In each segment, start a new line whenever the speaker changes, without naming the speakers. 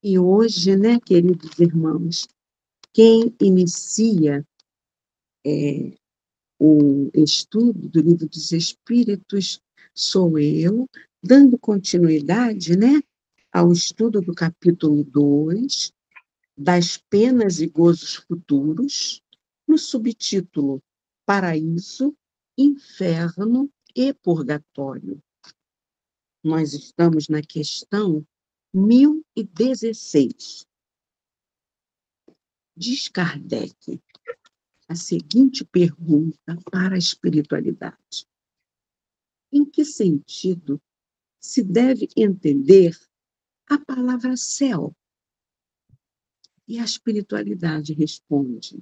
E hoje, né, queridos irmãos, quem inicia o estudo do Livro dos Espíritos sou eu, dando continuidade, né, ao estudo do capítulo 2 das penas e gozos futuros, no subtítulo Paraíso, Inferno e Purgatório. Nós estamos na questão 1016. Diz Kardec a seguinte pergunta para a espiritualidade: em que sentido se deve entender a palavra céu? E a espiritualidade responde: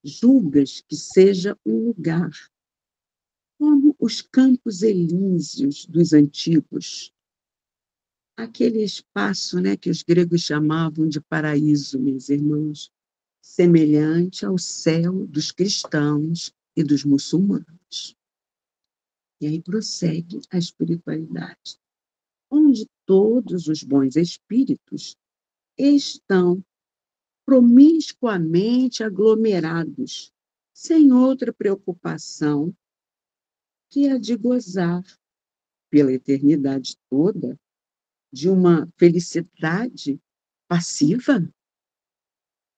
julgas que seja um lugar, como os campos elíseos dos antigos, aquele espaço, né, que os gregos chamavam de paraíso, meus irmãos, semelhante ao céu dos cristãos e dos muçulmanos. E aí prossegue a espiritualidade, onde todos os bons espíritos estão promiscuamente aglomerados, sem outra preocupação que a de gozar pela eternidade toda de uma felicidade passiva.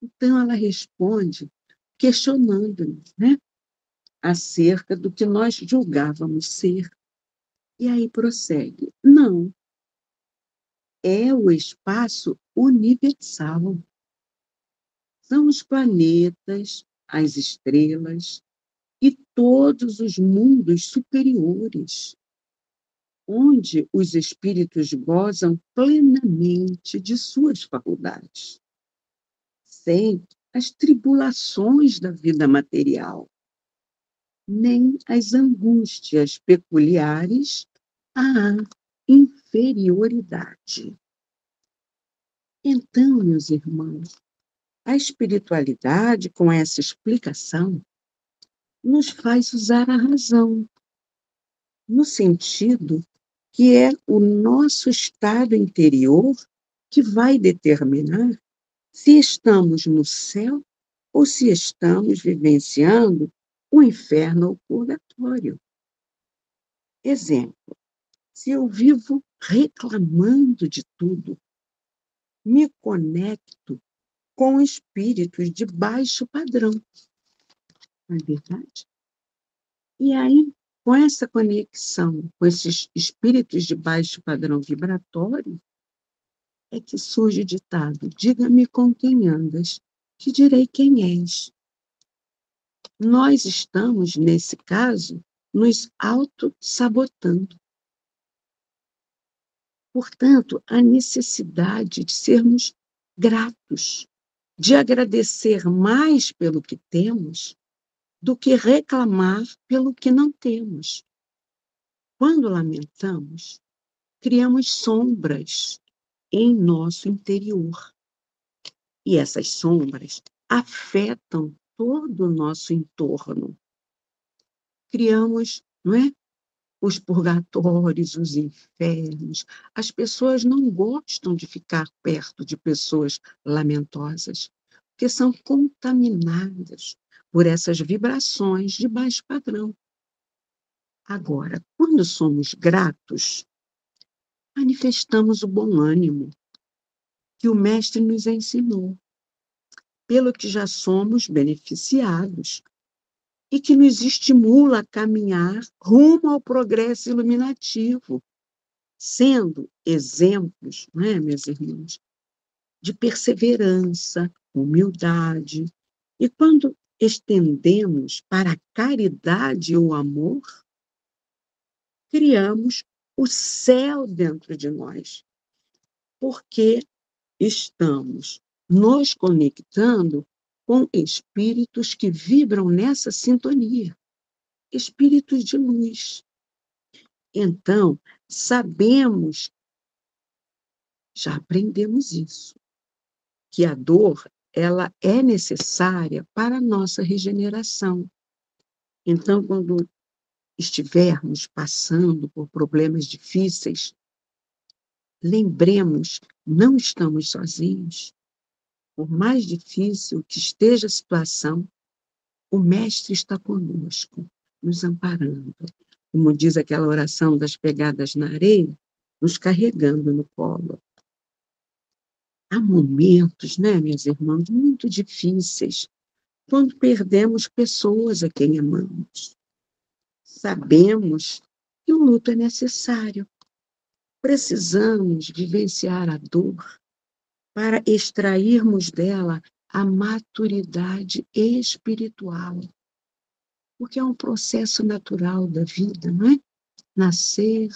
Então ela responde questionando-nos, né, acerca do que nós julgávamos ser. E aí prossegue: não, é o espaço universal. São os planetas, as estrelas e todos os mundos superiores, onde os espíritos gozam plenamente de suas faculdades, sem as tribulações da vida material, nem as angústias peculiares à inferioridade. Então, meus irmãos, a espiritualidade, com essa explicação, nos faz usar a razão, no sentido que é o nosso estado interior que vai determinar se estamos no céu ou se estamos vivenciando o inferno ou o purgatório. Exemplo: se eu vivo reclamando de tudo, me conecto com espíritos de baixo padrão, não é verdade? E aí, com essa conexão com esses espíritos de baixo padrão vibratório, é que surge o ditado: diga-me com quem andas, que direi quem és. Nós estamos, nesse caso, nos auto-sabotando. Portanto, a necessidade de sermos gratos, de agradecer mais pelo que temos do que reclamar pelo que não temos. Quando lamentamos, criamos sombras em nosso interior. E essas sombras afetam todo o nosso entorno. Criamos, não é, os purgatórios, os infernos. As pessoas não gostam de ficar perto de pessoas lamentosas, porque são contaminadas por essas vibrações de baixo padrão. Agora, quando somos gratos, manifestamos o bom ânimo que o Mestre nos ensinou, pelo que já somos beneficiados e que nos estimula a caminhar rumo ao progresso iluminativo, sendo exemplos, não é, meus irmãos, de perseverança, humildade. E quando estendemos para a caridade e o amor, criamos o céu dentro de nós, porque estamos nos conectando com espíritos que vibram nessa sintonia, espíritos de luz. Então, sabemos, já aprendemos isso, que a dor, ela é necessária para a nossa regeneração. Então, quando estivermos passando por problemas difíceis, lembremos, não estamos sozinhos. Por mais difícil que esteja a situação, o Mestre está conosco, nos amparando. Como diz aquela oração das pegadas na areia, nos carregando no colo. Há momentos, né, minhas irmãs, muito difíceis, quando perdemos pessoas a quem amamos. Sabemos que o luto é necessário. Precisamos vivenciar a dor para extrairmos dela a maturidade espiritual, porque é um processo natural da vida, não é? Nascer,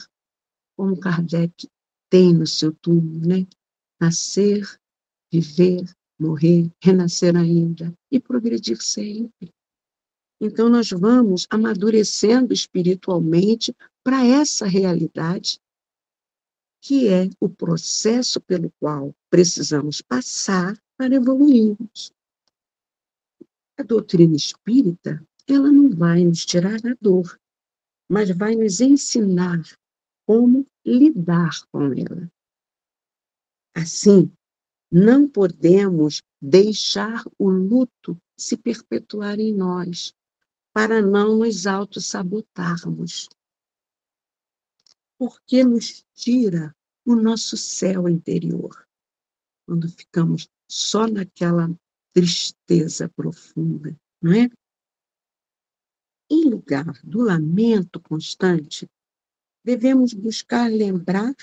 como Kardec tem no seu túmulo, né? Nascer, viver, morrer, renascer ainda e progredir sempre. Então, nós vamos amadurecendo espiritualmente para essa realidade, que é o processo pelo qual precisamos passar para evoluirmos. A doutrina espírita, ela não vai nos tirar a dor, mas vai nos ensinar como lidar com ela. Assim, não podemos deixar o luto se perpetuar em nós, para não nos autossabotarmos, porque nos tira o nosso céu interior, quando ficamos só naquela tristeza profunda, não é? Em lugar do lamento constante, devemos buscar lembrar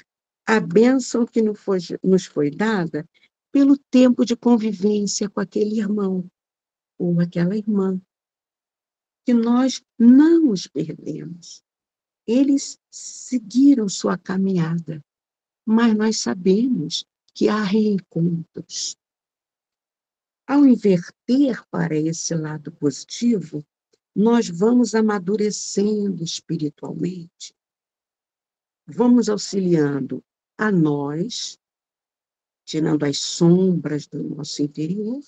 a bênção que nos foi dada pelo tempo de convivência com aquele irmão ou aquela irmã, que nós não os perdemos. Eles seguiram sua caminhada, mas nós sabemos que há reencontros. Ao inverter para esse lado positivo, nós vamos amadurecendo espiritualmente, vamos auxiliando a nós, tirando as sombras do nosso interior,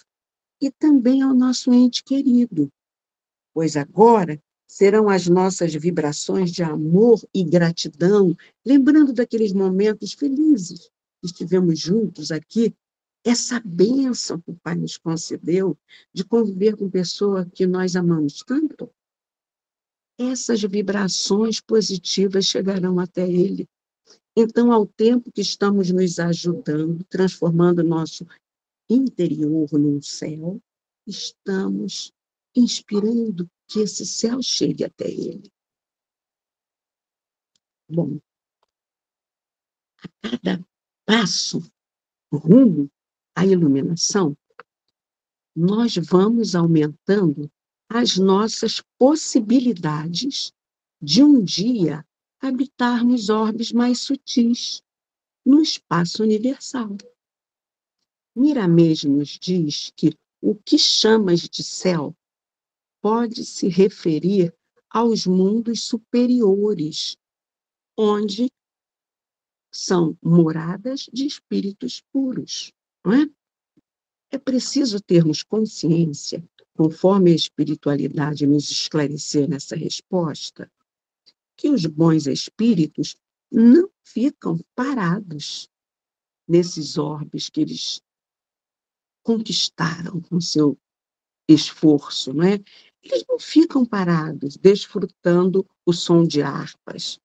e também ao nosso ente querido, pois agora serão as nossas vibrações de amor e gratidão, lembrando daqueles momentos felizes que estivemos juntos aqui, essa bênção que o Pai nos concedeu de conviver com pessoa que nós amamos tanto, essas vibrações positivas chegarão até Ele. Então, ao tempo que estamos nos ajudando, transformando nosso interior num céu, estamos inspirando que esse céu chegue até Ele. Bom, cada passo rumo à iluminação, nós vamos aumentando as nossas possibilidades de um dia habitarmos orbes mais sutis no espaço universal. Miramês nos diz que o que chamas de céu pode se referir aos mundos superiores, onde são moradas de espíritos puros, não é? É preciso termos consciência, conforme a espiritualidade nos esclarecer nessa resposta, que os bons espíritos não ficam parados nesses orbes que eles conquistaram com seu esforço, não é? Eles não ficam parados, desfrutando o som de harpas.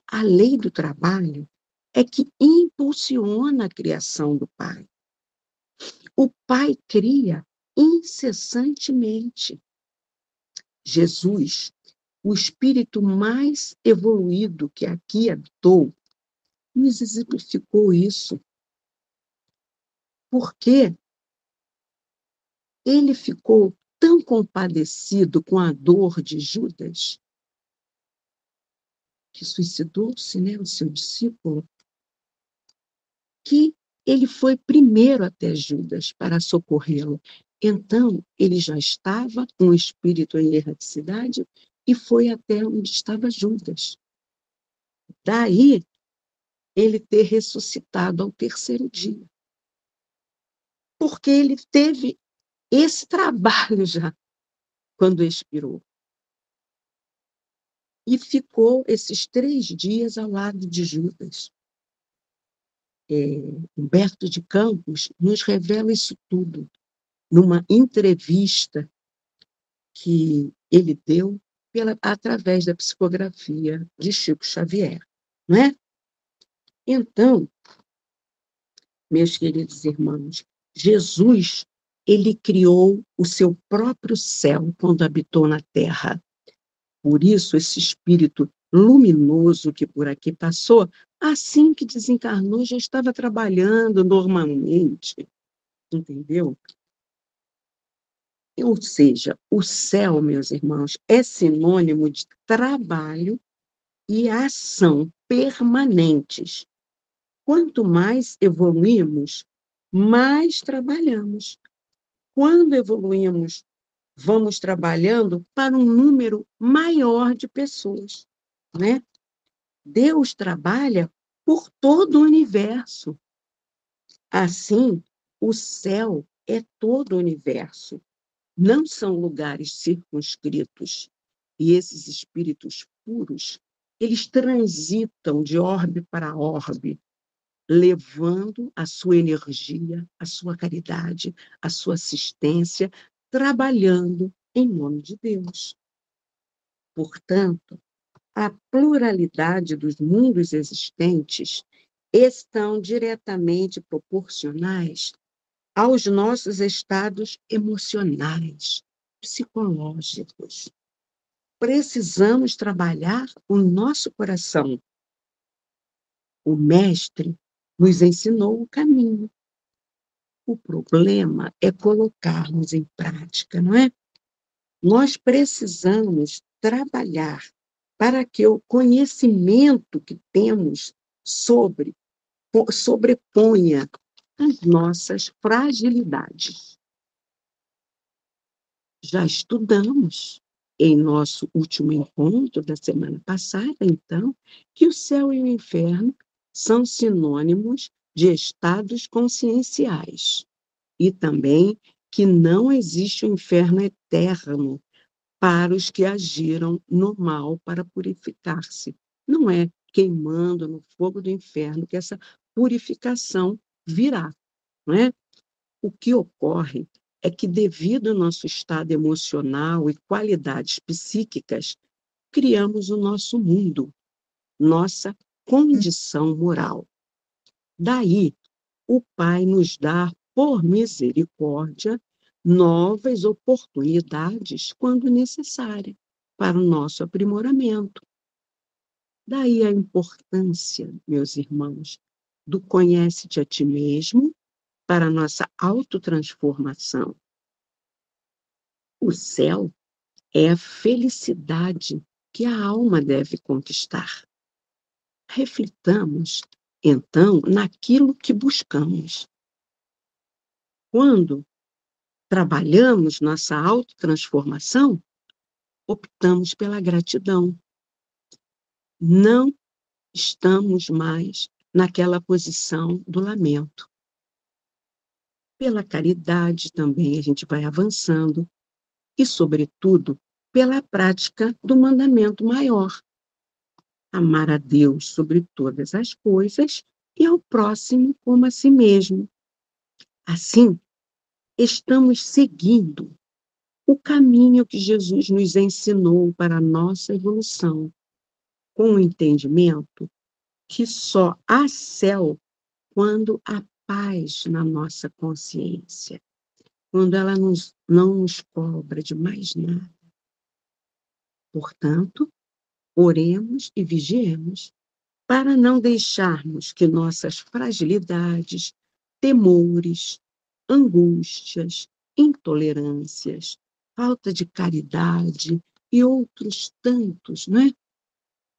A lei do trabalho é que impulsiona a criação do Pai. O Pai cria incessantemente. Jesus, o espírito mais evoluído que aqui habitou, nos exemplificou isso, porque ele ficou tão compadecido com a dor de Judas, que suicidou-se, né, o seu discípulo, que ele foi primeiro até Judas para socorrê-lo. Então, ele já estava com o espírito em erraticidade e foi até onde estava Judas. Daí, ele ter ressuscitado ao terceiro dia. Porque ele teve esse trabalho já, quando expirou. E ficou esses 3 dias ao lado de Judas. Humberto de Campos nos revela isso tudo numa entrevista que ele deu através da psicografia de Chico Xavier, não é? Então, meus queridos irmãos, Jesus, ele criou o seu próprio céu quando habitou na terra. Por isso, esse espírito luminoso que por aqui passou, assim que desencarnou, já estava trabalhando normalmente, entendeu? Ou seja, o céu, meus irmãos, é sinônimo de trabalho e ação permanentes. Quanto mais evoluímos, mais trabalhamos. Quando evoluímos, vamos trabalhando para um número maior de pessoas, né? Deus trabalha por todo o universo. Assim, o céu é todo o universo. Não são lugares circunscritos. E esses espíritos puros, eles transitam de orbe para orbe, levando a sua energia, a sua caridade, a sua assistência, trabalhando em nome de Deus. Portanto, a pluralidade dos mundos existentes estão diretamente proporcionais aos nossos estados emocionais, psicológicos. Precisamos trabalhar o nosso coração. O mestre nos ensinou o caminho. O problema é colocarmos em prática, não é? Nós precisamos trabalhar para que o conhecimento que temos sobreponha as nossas fragilidades. Já estudamos em nosso último encontro da semana passada, então, que o céu e o inferno são sinônimos de estados conscienciais e também que não existe o inferno eterno para os que agiram no mal para purificar-se. Não é queimando no fogo do inferno que essa purificação virá, não é? O que ocorre é que, devido ao nosso estado emocional e qualidades psíquicas, criamos o nosso mundo, nossa condição moral. Daí, o Pai nos dá, por misericórdia, novas oportunidades quando necessária, para o nosso aprimoramento. Daí a importância, meus irmãos, do conhece-te a ti mesmo para a nossa autotransformação. O céu é a felicidade que a alma deve conquistar. Reflitamos, então, naquilo que buscamos. Quando trabalhamos nossa autotransformação, optamos pela gratidão. Não estamos mais naquela posição do lamento. Pela caridade também a gente vai avançando e, sobretudo, pela prática do mandamento maior: amar a Deus sobre todas as coisas e ao próximo como a si mesmo. Assim, estamos seguindo o caminho que Jesus nos ensinou para a nossa evolução, com o entendimento que só há céu quando há paz na nossa consciência, quando ela não nos cobra de mais nada. Portanto, oremos e vigiemos para não deixarmos que nossas fragilidades, temores, angústias, intolerâncias, falta de caridade e outros tantos, né,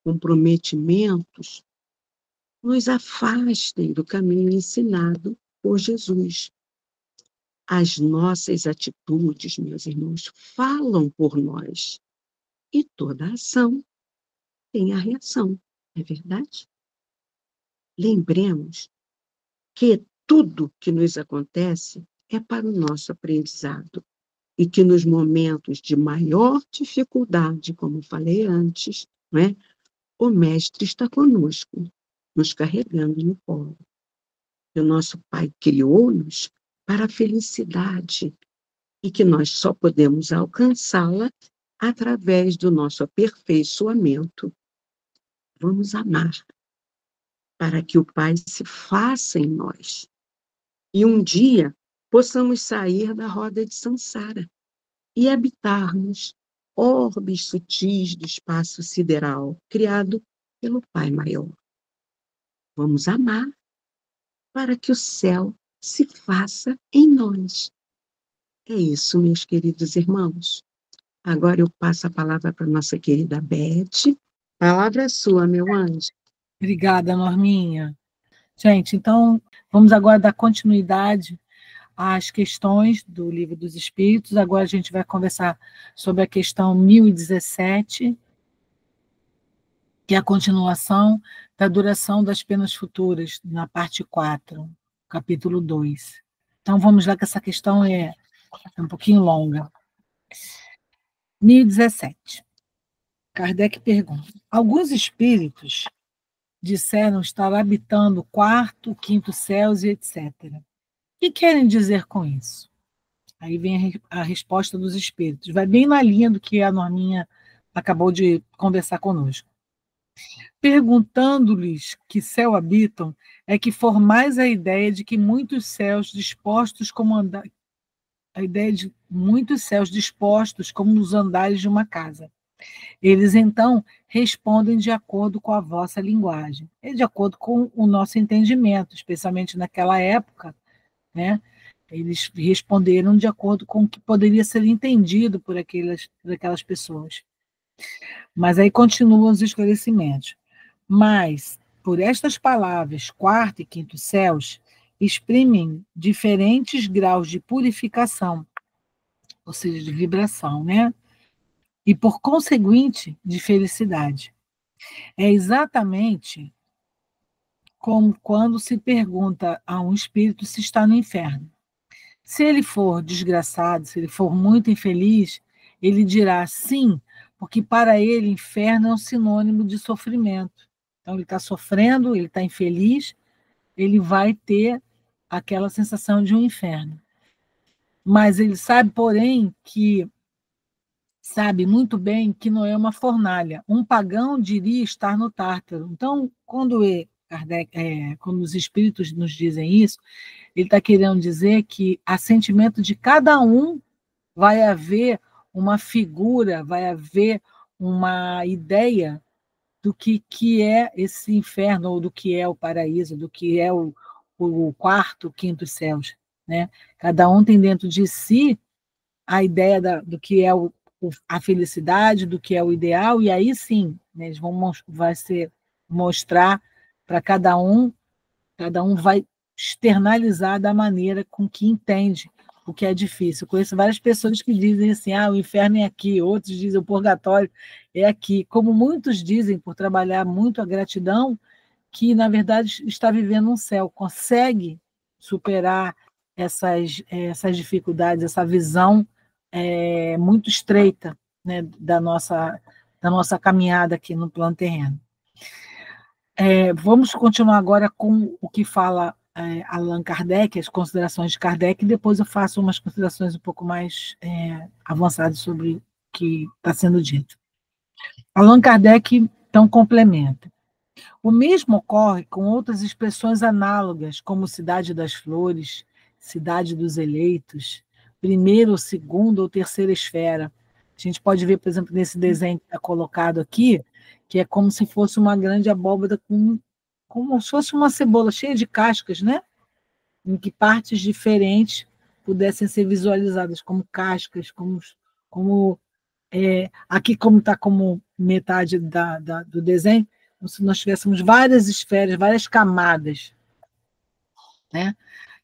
comprometimentos, nos afastem do caminho ensinado por Jesus. As nossas atitudes, meus irmãos, falam por nós. E toda ação tem a reação, não é verdade? Lembremos que tudo que nos acontece é para o nosso aprendizado e que nos momentos de maior dificuldade, como falei antes, não é? O Mestre está conosco, nos carregando no colo. que o nosso Pai criou-nos para a felicidade e que nós só podemos alcançá-la através do nosso aperfeiçoamento. Vamos amar para que o Pai se faça em nós e um dia possamos sair da roda de Sansara e habitarmos orbes sutis do espaço sideral criado pelo Pai Maior. Vamos amar para que o céu se faça em nós. É isso, meus queridos irmãos. Agora eu passo a palavra para a nossa querida Beth. A palavra é sua, meu anjo.
Obrigada, Norminha. Gente, então, vamos agora dar continuidade às questões do Livro dos Espíritos. Agora a gente vai conversar sobre a questão 1017, que é a continuação da duração das penas futuras, na parte 4, capítulo 2. Então, vamos lá, que essa questão é um pouquinho longa. 1017. Kardec pergunta: alguns espíritos disseram estar habitando o quarto, quinto céus e etc. O que querem dizer com isso? Aí vem a resposta dos espíritos. Vai bem na linha do que a Norminha acabou de conversar conosco. Perguntando-lhes que céu habitam, é que formais a ideia de que muitos céus dispostos como a ideia de muitos céus dispostos como nos andares de uma casa. Eles, então, respondem de acordo com a vossa linguagem, e de acordo com o nosso entendimento, especialmente naquela época, né? Eles responderam de acordo com o que poderia ser entendido por aquelas pessoas. Mas aí continuam os esclarecimentos. Mas, por estas palavras, quarto e quinto céus, exprimem diferentes graus de purificação, ou seja, de vibração, né? E, por conseguinte, de felicidade. É exatamente como quando se pergunta a um espírito se está no inferno. Se ele for desgraçado, se ele for muito infeliz, ele dirá sim, porque para ele inferno é um sinônimo de sofrimento. Então ele está sofrendo, ele está infeliz, ele vai ter aquela sensação de um inferno. Mas ele sabe, porém, que sabe muito bem que não é uma fornalha. Um pagão diria estar no Tártaro. Então, quando quando os espíritos nos dizem isso, ele está querendo dizer que a sentimento de cada um vai haver uma figura, vai haver uma ideia do que é esse inferno, ou do que é o paraíso, do que é o quarto, o quinto céus. Né? Cada um tem dentro de si a ideia do que é a felicidade, do que é o ideal, e aí sim, né, eles vai mostrar para cada um vai externalizar da maneira com que entende o que é difícil. Eu conheço várias pessoas que dizem assim, o inferno é aqui, outros dizem o purgatório é aqui. Como muitos dizem, por trabalhar muito a gratidão, que, na verdade, está vivendo um céu, consegue superar essas dificuldades, essa visão muito estreita, né, da nossa caminhada aqui no plano terreno. Vamos continuar agora com o que fala Allan Kardec, as considerações de Kardec, e depois eu faço umas considerações um pouco mais avançadas sobre o que está sendo dito. Allan Kardec, então, complementa. O mesmo ocorre com outras expressões análogas, como cidade das flores, cidade dos eleitos, primeira ou segunda ou terceira esfera. A gente pode ver, por exemplo, nesse desenho que está colocado aqui, que é como se fosse uma grande abóbora como se fosse uma cebola cheia de cascas, né? Em que partes diferentes pudessem ser visualizadas como cascas, aqui como está como metade do desenho, como se nós tivéssemos várias esferas, várias camadas, né?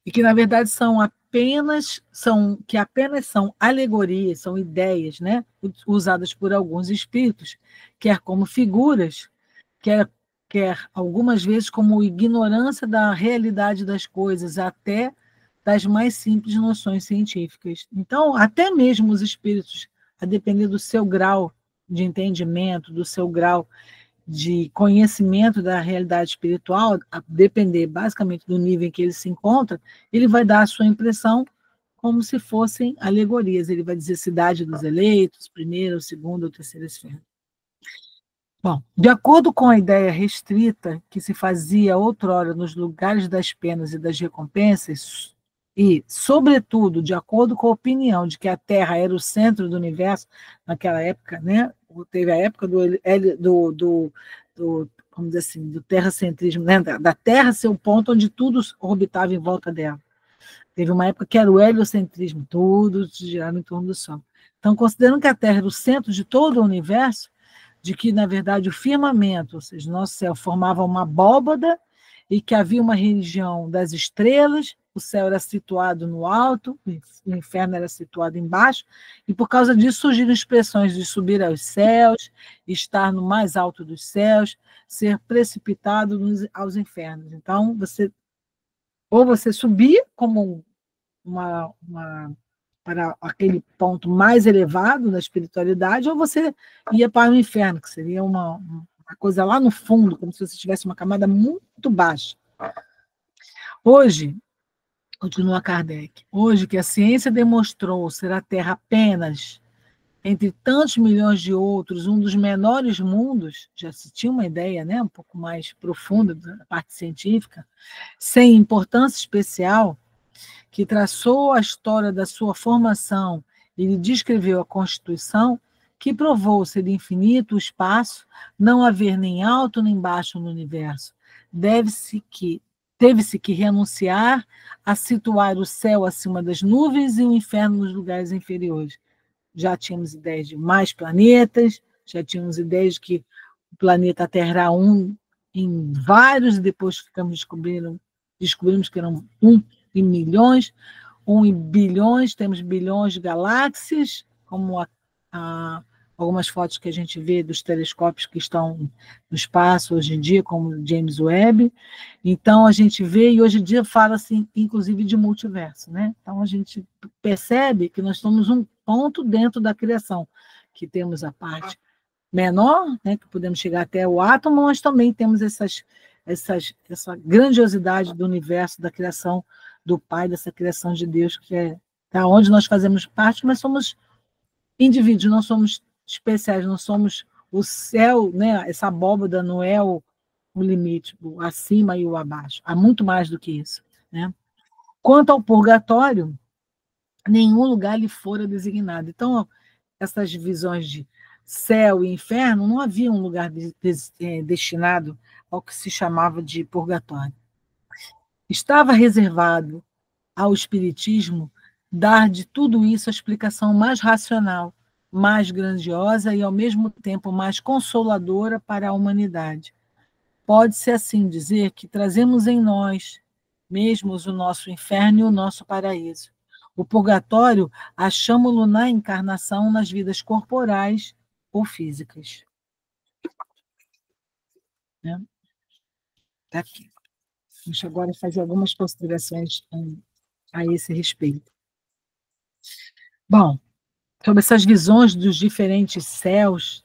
E que, na verdade, apenas são alegorias, são ideias, né? Usadas por alguns espíritos, quer como figuras, quer algumas vezes como ignorância da realidade das coisas, até das mais simples noções científicas. Então, até mesmo os espíritos, a depender do seu grau de entendimento, do seu grau de conhecimento da realidade espiritual, a depender basicamente do nível em que ele se encontra, ele vai dar a sua impressão como se fossem alegorias. Ele vai dizer cidade dos eleitos, primeira, segunda ou terceira esfera. Bom, de acordo com a ideia restrita que se fazia outrora nos lugares das penas e das recompensas, e, sobretudo, de acordo com a opinião de que a Terra era o centro do universo, naquela época, né? Teve a época vamos dizer assim, do terracentrismo, né? Da Terra ser o ponto onde tudo orbitava em volta dela. Teve uma época que era o heliocentrismo, tudo girava em torno do Sol. Então, considerando que a Terra era o centro de todo o universo, de que, na verdade, o firmamento, ou seja, nosso céu, formava uma abóbada e que havia uma região das estrelas, o céu era situado no alto, o inferno era situado embaixo, e por causa disso surgiram expressões de subir aos céus, estar no mais alto dos céus, ser precipitado aos infernos. Então, ou você subia como para aquele ponto mais elevado da espiritualidade, ou você ia para o inferno, que seria uma coisa lá no fundo, como se você tivesse uma camada muito baixa. Hoje, continua Kardec, hoje que a ciência demonstrou ser a Terra apenas, entre tantos milhões de outros, um dos menores mundos, já se tinha uma ideia, né, um pouco mais profunda da parte científica, sem importância especial, que traçou a história da sua formação e lhe descreveu a Constituição, que provou ser infinito o espaço, não haver nem alto nem baixo no universo. Teve-se que renunciar a situar o céu acima das nuvens e o inferno nos lugares inferiores. Já tínhamos ideias de mais planetas, já tínhamos ideias de que o planeta Terra era um em vários, e depois descobrimos que eram um em milhões, em bilhões, temos bilhões de galáxias, como algumas fotos que a gente vê dos telescópios que estão no espaço hoje em dia, como o James Webb. Então, a gente vê, e hoje em dia fala-se, inclusive, de multiverso, né? Então, a gente percebe que nós somos um ponto dentro da criação, que temos a parte menor, né, que podemos chegar até o átomo, mas também temos essa grandiosidade do universo, da criação do Pai, dessa criação de Deus, que é da onde nós fazemos parte, mas somos indivíduos, não somos especiais, não somos o céu, né, essa abóbada não é o limite, o acima e o abaixo. Há muito mais do que isso, né? Quanto ao purgatório, nenhum lugar lhe fora designado. Então, essas visões de céu e inferno, não havia um lugar destinado ao que se chamava de purgatório. Estava reservado ao Espiritismo dar de tudo isso a explicação mais racional, mais grandiosa e, ao mesmo tempo, mais consoladora para a humanidade. Pode-se assim dizer que trazemos em nós mesmos o nosso inferno e o nosso paraíso. O purgatório achamo-lo na encarnação, nas vidas corporais ou físicas. Né? Tá aqui. Vamos agora fazer algumas considerações a esse respeito. Bom, sobre essas visões dos diferentes céus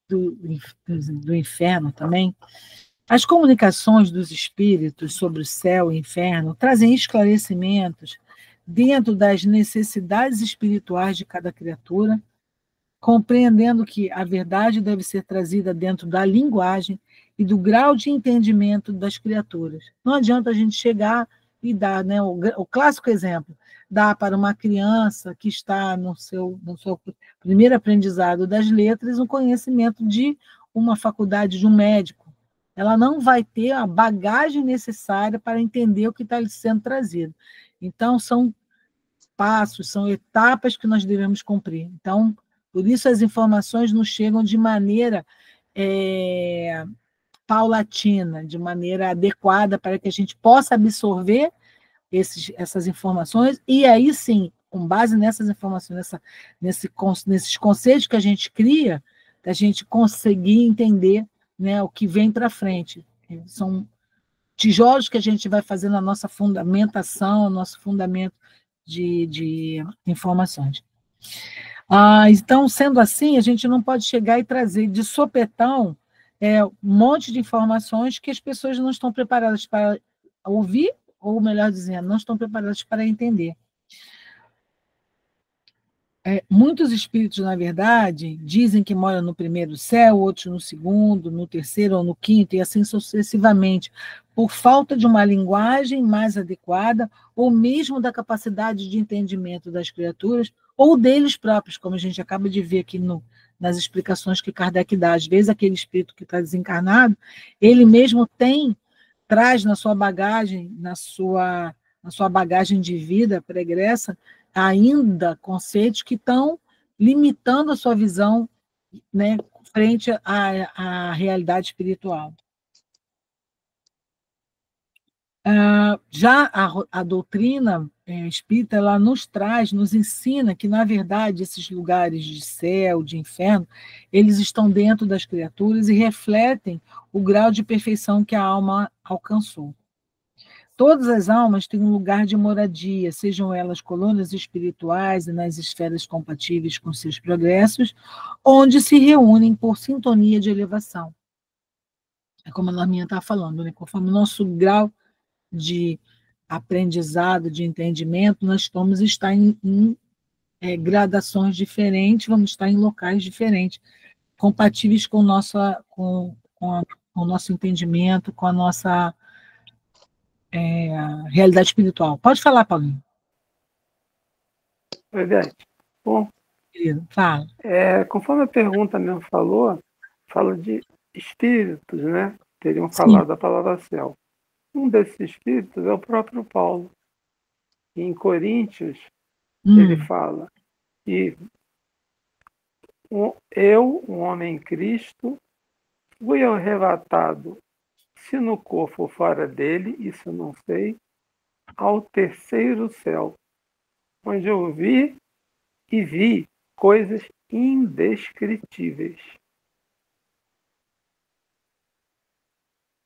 do inferno também, as comunicações dos espíritos sobre o céu e o inferno trazem esclarecimentos dentro das necessidades espirituais de cada criatura, compreendendo que a verdade deve ser trazida dentro da linguagem e do grau de entendimento das criaturas. Não adianta a gente chegar e dar, né, o clássico exemplo, dar para uma criança que está no seu primeiro aprendizado das letras um conhecimento de uma faculdade, de um médico. Ela não vai ter a bagagem necessária para entender o que está sendo trazido. Então, são passos, são etapas que nós devemos cumprir. Então, por isso as informações nos chegam de maneira paulatina, de maneira adequada, para que a gente possa absorver essas informações, e aí sim, com base nessas informações, nesses conceitos que a gente cria, a gente conseguir entender, né, o que vem para frente. São tijolos que a gente vai fazendo a nossa fundamentação, o nosso fundamento de informações. Então, sendo assim, a gente não pode chegar e trazer de sopetão um monte de informações que as pessoas não estão preparadas para ouvir, ou melhor dizendo, não estão preparadas para entender. Muitos espíritos, na verdade, dizem que moram no primeiro céu, outros no segundo, no terceiro ou no quinto, e assim sucessivamente, por falta de uma linguagem mais adequada, ou mesmo da capacidade de entendimento das criaturas, ou deles próprios, como a gente acaba de ver aqui nas explicações que Kardec dá. Às vezes, aquele espírito que está desencarnado, ele mesmo traz na sua bagagem, na sua bagagem de vida pregressa, ainda conceitos que estão limitando a sua visão, né, frente à realidade espiritual. Já a doutrina espírita, ela nos ensina que, na verdade, esses lugares de céu, de inferno, eles estão dentro das criaturas e refletem o grau de perfeição que a alma alcançou. Todas as almas têm um lugar de moradia, sejam elas colônias espirituais e nas esferas compatíveis com seus progressos, onde se reúnem por sintonia de elevação. É como a Norminha está falando, né? Conforme o nosso grau de aprendizado, de entendimento, nós vamos estar em gradações diferentes, vamos estar em locais diferentes, compatíveis com o nosso entendimento, com a nossa realidade espiritual. Pode falar, Paulinho.
Oi, Beth. Bom,
Querido, fala.
Conforme a pergunta mesmo fala de espíritos, né? Teriam
Sim.
falado a palavra céu. Um desses espíritos é o próprio Paulo. E em Coríntios, ele fala que eu, um homem em Cristo, fui arrebatado, se no corpo ou fora dele, isso eu não sei, ao terceiro céu, onde eu vi coisas indescritíveis.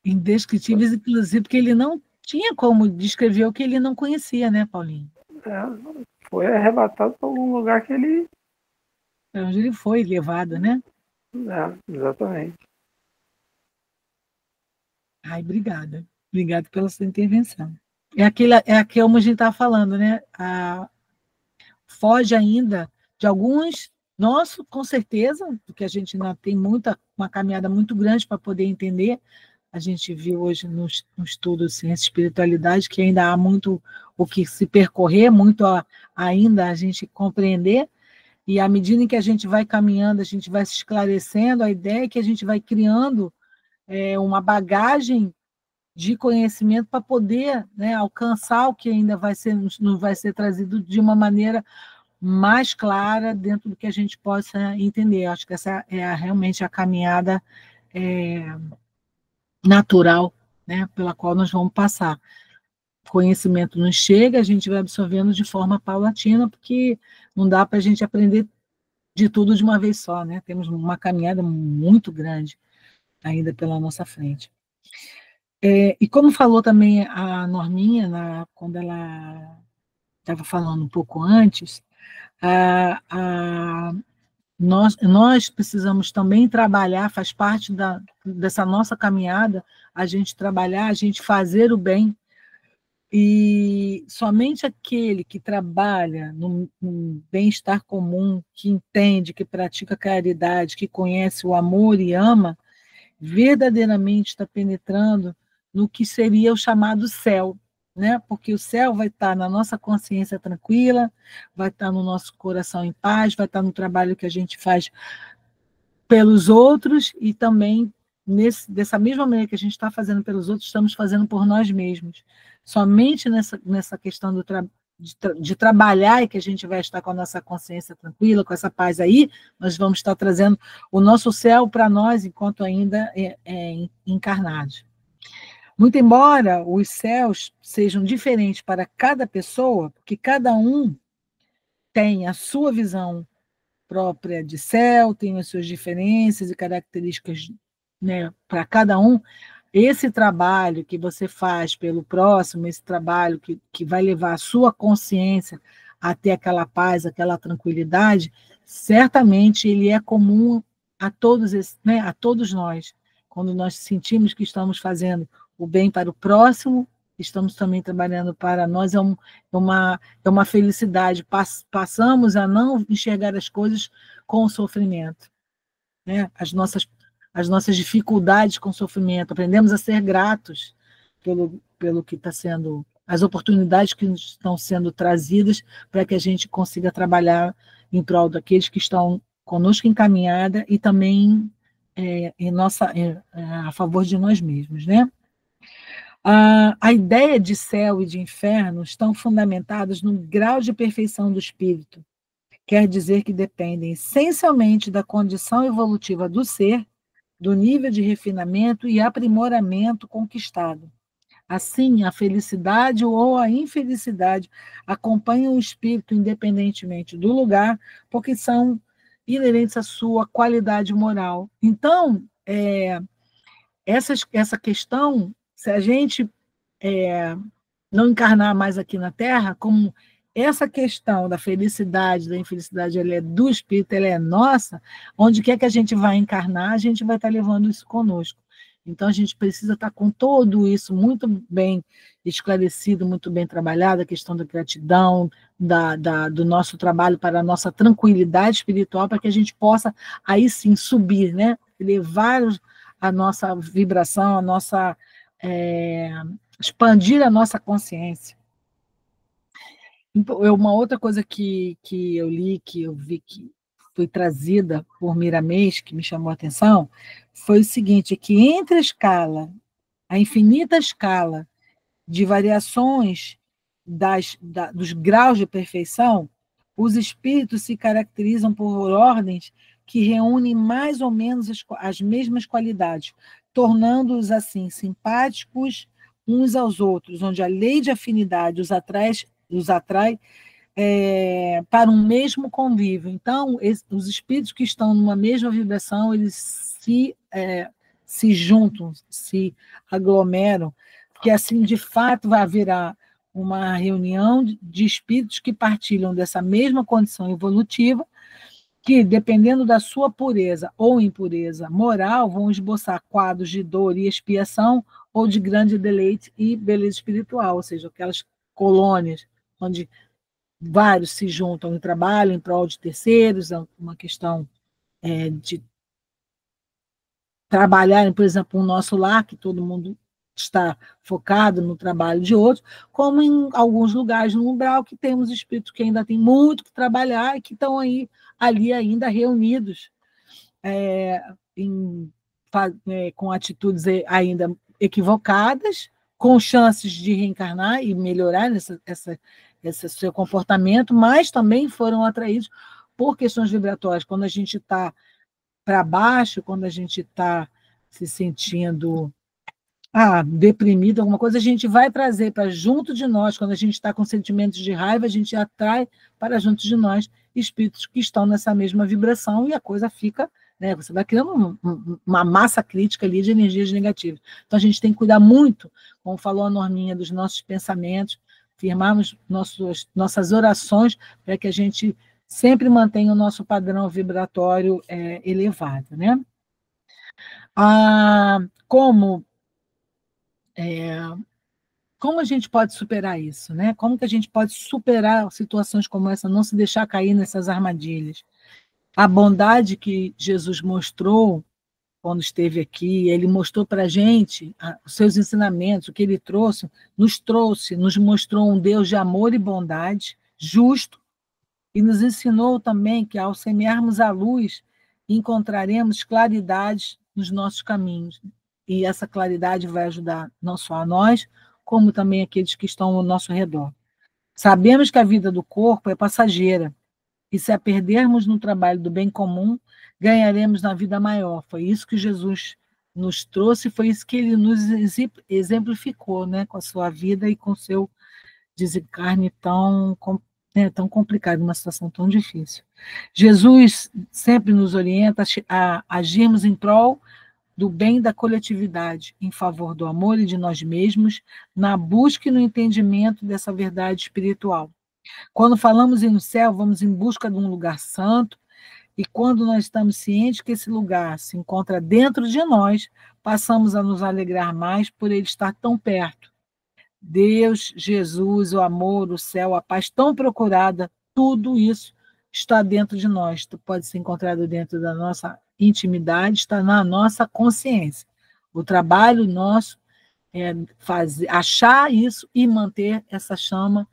Indescritíveis, inclusive, porque ele não tinha como descrever o que ele não conhecia, né, Paulinho?
Foi arrebatado para algum lugar que ele...
Onde ele foi levado, né?
Exatamente.
Ai, obrigada. Obrigada pela sua intervenção. É aquilo que a gente estava falando, né? Foge ainda de alguns, nosso, com certeza, porque a gente ainda tem uma caminhada muito grande para poder entender. A gente viu hoje no estudo Ciência e Espiritualidade que ainda há muito o que se percorrer, muito ainda a gente compreender, e à medida em que a gente vai caminhando, a gente vai se esclarecendo, a ideia é que a gente vai criando uma bagagem de conhecimento para poder, né, alcançar o que ainda não vai ser trazido de uma maneira mais clara dentro do que a gente possa entender. Acho que essa é realmente a caminhada natural, né, pela qual nós vamos passar. O conhecimento nos chega, a gente vai absorvendo de forma paulatina, porque não dá para a gente aprender de tudo de uma vez só, né? Temos uma caminhada muito grande ainda pela nossa frente. E como falou também a Norminha, quando ela estava falando um pouco antes, nós precisamos também trabalhar, faz parte dessa nossa caminhada, a gente trabalhar, a gente fazer o bem, e somente aquele que trabalha no bem-estar comum, que entende, que pratica caridade, que conhece o amor e ama, verdadeiramente está penetrando no que seria o chamado céu, né? Porque o céu vai estar na nossa consciência tranquila, vai estar no nosso coração em paz, vai estar no trabalho que a gente faz pelos outros e também dessa mesma maneira que a gente está fazendo pelos outros, estamos fazendo por nós mesmos. Somente nessa questão de trabalhar e que a gente vai estar com a nossa consciência tranquila, com essa paz aí, nós vamos estar trazendo o nosso céu para nós enquanto ainda encarnados. Muito embora os céus sejam diferentes para cada pessoa, porque cada um tem a sua visão própria de céu, tem as suas diferenças e características, né, para cada um. Esse trabalho que você faz pelo próximo, esse trabalho que vai levar a sua consciência até aquela paz, aquela tranquilidade, certamente ele é comum a todos, né, a todos nós. quando nós sentimos que estamos fazendo o bem para o próximo, estamos também trabalhando para nós, é uma felicidade. Passamos a não enxergar as coisas com o sofrimento, né? As nossas dificuldades com o sofrimento, aprendemos a ser gratos pelo que está sendo, as oportunidades que estão sendo trazidas para que a gente consiga trabalhar em prol daqueles que estão conosco em caminhada e também a favor de nós mesmos, né? A ideia de céu e de inferno estão fundamentadas no grau de perfeição do espírito. Quer dizer que dependem essencialmente da condição evolutiva do ser, do nível de refinamento e aprimoramento conquistado. Assim, a felicidade ou a infelicidade acompanham o espírito independentemente do lugar, porque são inerentes à sua qualidade moral. Então, essa questão, se a gente não encarnar mais aqui na Terra, como essa questão da felicidade, da infelicidade, ela é do espírito, ela é nossa, onde quer que a gente vai encarnar, a gente vai estar levando isso conosco. Então, a gente precisa estar com tudo isso muito bem esclarecido, muito bem trabalhado, a questão da gratidão, do nosso trabalho para a nossa tranquilidade espiritual, para que a gente possa, aí sim, subir, né? Levar a nossa vibração, expandir a nossa consciência. Uma outra coisa que eu li, que eu vi que foi trazida por Miramês, que me chamou a atenção, foi o seguinte, que entre a infinita escala de variações dos graus de perfeição, os espíritos se caracterizam por ordens que reúnem mais ou menos as mesmas qualidades, tornando-os, assim, simpáticos uns aos outros, onde a lei de afinidade os atrai para um mesmo convívio. Então, os espíritos que estão numa mesma vibração, eles se juntam, se aglomeram, porque assim, de fato, vai haver uma reunião de espíritos que partilham dessa mesma condição evolutiva, que, dependendo da sua pureza ou impureza moral, vão esboçar quadros de dor e expiação ou de grande deleite e beleza espiritual, ou seja, aquelas colônias onde vários se juntam e trabalham em prol de terceiros, é uma questão de trabalharem, por exemplo, o nosso lar, que todo mundo está focado no trabalho de outros, como em alguns lugares no umbral que temos espíritos que ainda têm muito que trabalhar e que estão ali ainda reunidos com atitudes ainda equivocadas, com chances de reencarnar e melhorar esse seu comportamento, mas também foram atraídos por questões vibratórias. Quando a gente está para baixo, quando a gente está se sentindo deprimido, alguma coisa, a gente vai trazer para junto de nós, quando a gente está com sentimentos de raiva, a gente atrai para junto de nós espíritos que estão nessa mesma vibração e a coisa fica, né, você vai criando uma massa crítica ali de energias negativas. Então, a gente tem que cuidar muito, como falou a Norminha, dos nossos pensamentos, firmarmos nossas orações para que a gente sempre mantenha o nosso padrão vibratório elevado, né? Como a gente pode superar isso, né? Como que a gente pode superar situações como essa, não se deixar cair nessas armadilhas? A bondade que Jesus mostrou quando esteve aqui, ele mostrou para a gente os seus ensinamentos, o que ele nos mostrou um Deus de amor e bondade, justo, e nos ensinou também que, ao semearmos a luz, encontraremos claridade nos nossos caminhos. E essa claridade vai ajudar não só a nós, como também aqueles que estão ao nosso redor. Sabemos que a vida do corpo é passageira, e se a perdermos no trabalho do bem comum, ganharemos na vida maior. Foi isso que Jesus nos trouxe, foi isso que ele nos exemplificou, né, com a sua vida e com o seu desencarne tão complicado, uma situação tão difícil. Jesus sempre nos orienta a agirmos em prol do bem da coletividade, em favor do amor e de nós mesmos, na busca e no entendimento dessa verdade espiritual. Quando falamos em céu, vamos em busca de um lugar santo, E quando nós estamos cientes que esse lugar se encontra dentro de nós, passamos a nos alegrar mais por ele estar tão perto. Deus, Jesus, o amor, o céu, a paz tão procurada, tudo isso está dentro de nós. Pode ser encontrado dentro da nossa intimidade, está na nossa consciência. O trabalho nosso é achar isso e manter essa chama,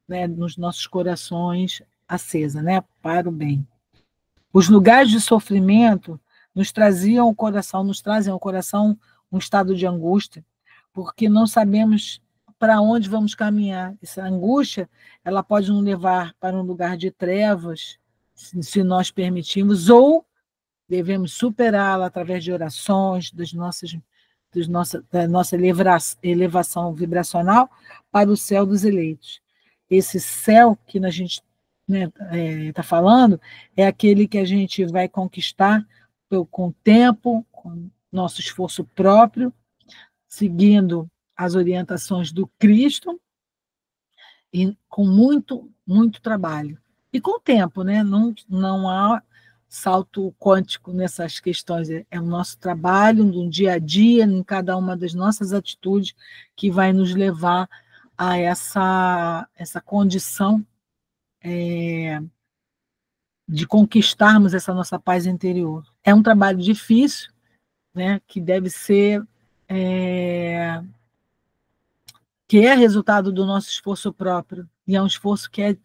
né, nos nossos corações acesa, né, para o bem. Os lugares de sofrimento nos trazem ao coração um estado de angústia, porque não sabemos para onde vamos caminhar. Essa angústia, ela pode nos levar para um lugar de trevas, se nós permitirmos, ou devemos superá-la através de orações, da nossa elevação vibracional para o céu dos eleitos. Esse céu que a gente está falando é aquele que a gente vai conquistar com o tempo, com nosso esforço próprio, seguindo as orientações do Cristo, e com muito, muito trabalho. E com o tempo, né? Não há salto quântico nessas questões, é o nosso trabalho, no dia a dia, em cada uma das nossas atitudes, que vai nos levar a essa condição de conquistarmos essa nossa paz interior. É um trabalho difícil, né? Que deve ser... que é resultado do nosso esforço próprio, e é um esforço que é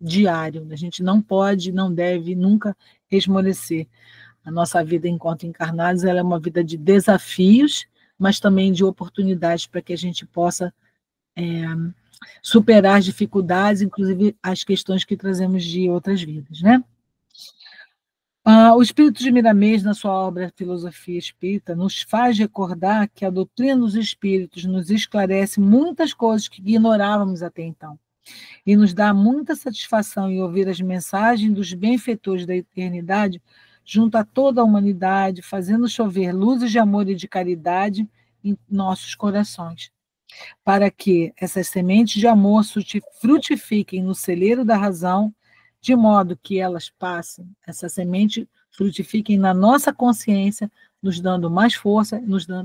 diário. A gente não pode, não deve nunca esmorecer. A nossa vida enquanto encarnados, ela é uma vida de desafios, mas também de oportunidades para que a gente possa superar as dificuldades, inclusive as questões que trazemos de outras vidas, né? O Espírito de Miramês, na sua obra Filosofia Espírita, nos faz recordar que a doutrina dos Espíritos nos esclarece muitas coisas que ignorávamos até então, e nos dá muita satisfação em ouvir as mensagens dos benfeitores da eternidade junto a toda a humanidade, fazendo chover luzes de amor e de caridade em nossos corações, para que essas sementes de amor frutifiquem no celeiro da razão, de modo que elas passem, essa semente frutifiquem na nossa consciência, nos dando mais força,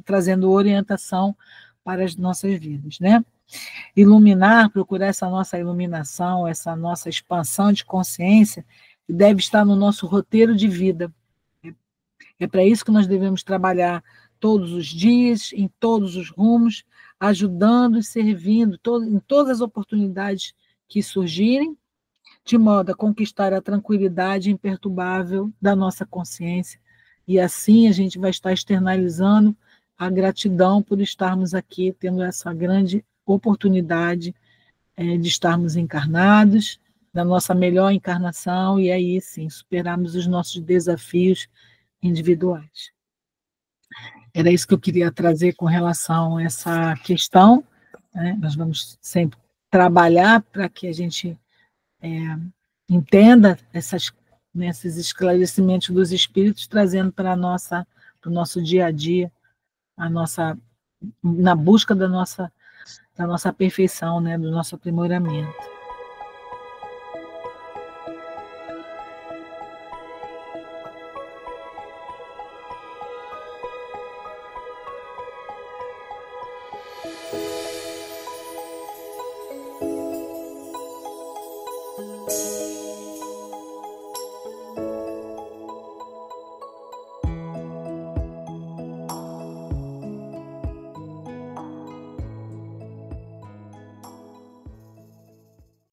trazendo orientação para as nossas vidas, né? Procurar essa nossa iluminação, essa nossa expansão de consciência, deve estar no nosso roteiro de vida. É para isso que nós devemos trabalhar todos os dias, em todos os rumos, ajudando e servindo em todas as oportunidades que surgirem, de modo a conquistar a tranquilidade imperturbável da nossa consciência. E assim a gente vai estar externalizando a gratidão por estarmos aqui, tendo essa grande oportunidade de estarmos encarnados, da nossa melhor encarnação, e aí sim superarmos os nossos desafios individuais. Era isso que eu queria trazer com relação a essa questão, né? Nós vamos sempre trabalhar para que a gente entenda esses esclarecimentos dos espíritos, trazendo para o nosso dia a dia, na busca da nossa perfeição, né? Do nosso aprimoramento.